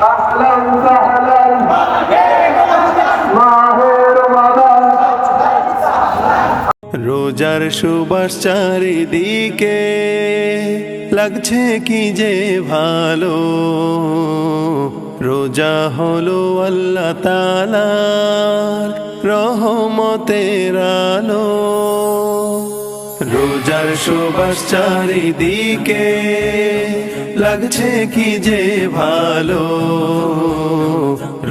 আহলান সাহলান মাহে রমাদান। রোজার সুবাস চারিদিকে লাগছে কি যে ভালো, রোজা হলো আল্লাহ তাআলার রহমতের আলো। রোজার সুবাস চারিদিকে লাগছে কি যে ভালো,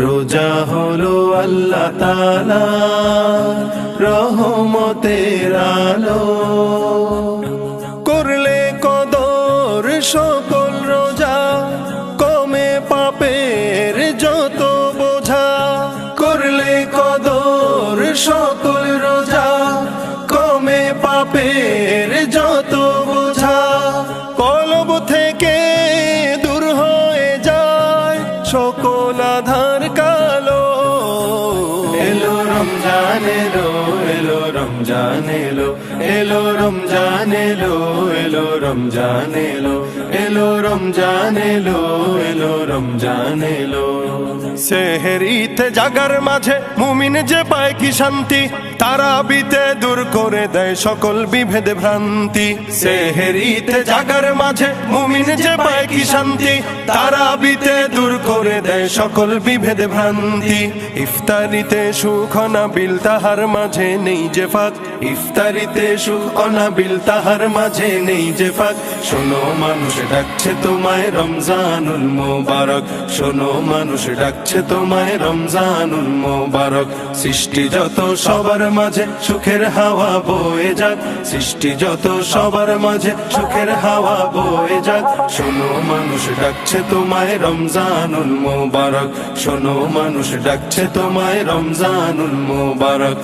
রোজা হলো আল্লাহ তাআলার রহমতের আলো। করলে কদর সকল রোজা, কমে পাপের যত বোঝা। করলে কদর সকল রোজা, কমে পাপের যত বোঝা। কলব থেকে দূর হয়ে যায় সকল আধার কালো। এলো রমজান এলো, এলো রমজান এলো, এলো রমজান এলো, এলো রমজান এলো, এলো রমজান এলো, এলো রমজান এলো। সেহরিতে জাগার মাঝে মুমিন যে পায় কি শান্তি, তারাবিতে দূর করে দেয় সকল বিভেদ ভ্রান্তি। সেহরিতে জাগার মাঝে মুমিন যে পায় কি শান্তি, তারাবিতে দূর করে দেয় সকল বিভেদ ভ্রান্তি। ইফতারিতে সুখ অনাবিল তাহার মাঝে নেই যে ফাঁক, ইফতারিতে সুখ অনাবিল তাহার মাঝে নেই যে ফাঁক। শোনো মানুষ ডাকছে তোমায় রমজানুল মোবারক, শোনো মানুষ ডাকছে তোমায় রমজানুল মোবারক। সৃষ্টি যত সবার মাঝে সুখের হাওয়া বয়ে যাক, সৃষ্টি যত সবার মাঝে সুখের হাওয়া বয়ে যাক। শোনো মানুষ ডাকছে তোমায় রমজানুল মোবারক, শোনো মানুষ ডাকছে তোমায় রমজানুল মোবারক।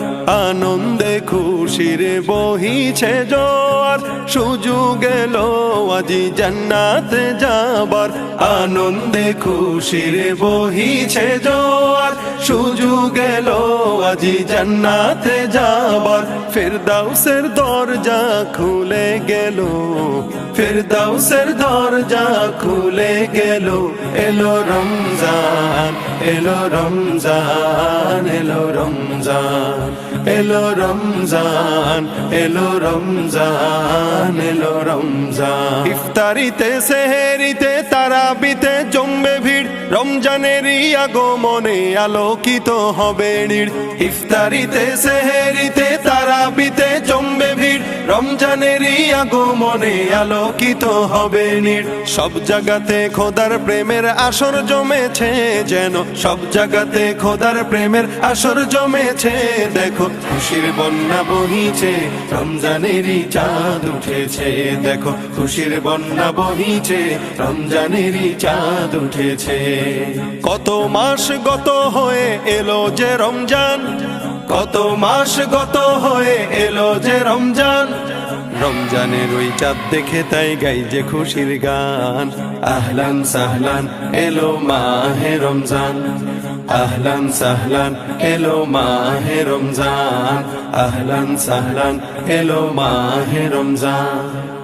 আনন্দে খুশির বহিছে জোয়ার, সুযোগ এলো আজি জান্নাতে যাবার। আনন্দে খুশির বহিছে জোয়ার, সুযোগ এলো আজি জান্নাতে যাবার। ফিরদাউসের দরজা খুলে গেল, ফিরদাউসের দরজা খুলে গেল। এলো রমজান, এলো রমজান, এলো রমজান, এলো রমজান, এলো রমজান, এলো রমজান। ইফতারিতে সেহরিতে তারাবিতে জমবে ভিড়, রমজানেরই আগমনে আলোকিত হবে নীড়। ইফতারিতে সেহরিতে তারাবিতে জমবে ভিড়, রমজানেরই আগমনে আলোকিত হবে নীড়। সব জায়গাতে খোদার প্রেমের আসর জমেছে যেন, সব জায়গাতে খোদার প্রেমের আসর জমেছে। দেখো খুশির বন্যা বহিছে, রমজানেরই চাঁদ উঠেছে। দেখো খুশির বন্যা বহিছে, রমজানেরই চাঁদ উঠেছে। কত মাস গত হয়ে এলো যে রমজান, কত মাস গত হয়ে এলো যে রমজান। রমজানের ওই চাঁদ দেখে তাই গাই যে খুশির গান। আহলান সাহলান এলো মাহে রমজান, আহলান সাহলান এলো মাহে রমজান, আহলান সাহলান এলো মাহে রমজান।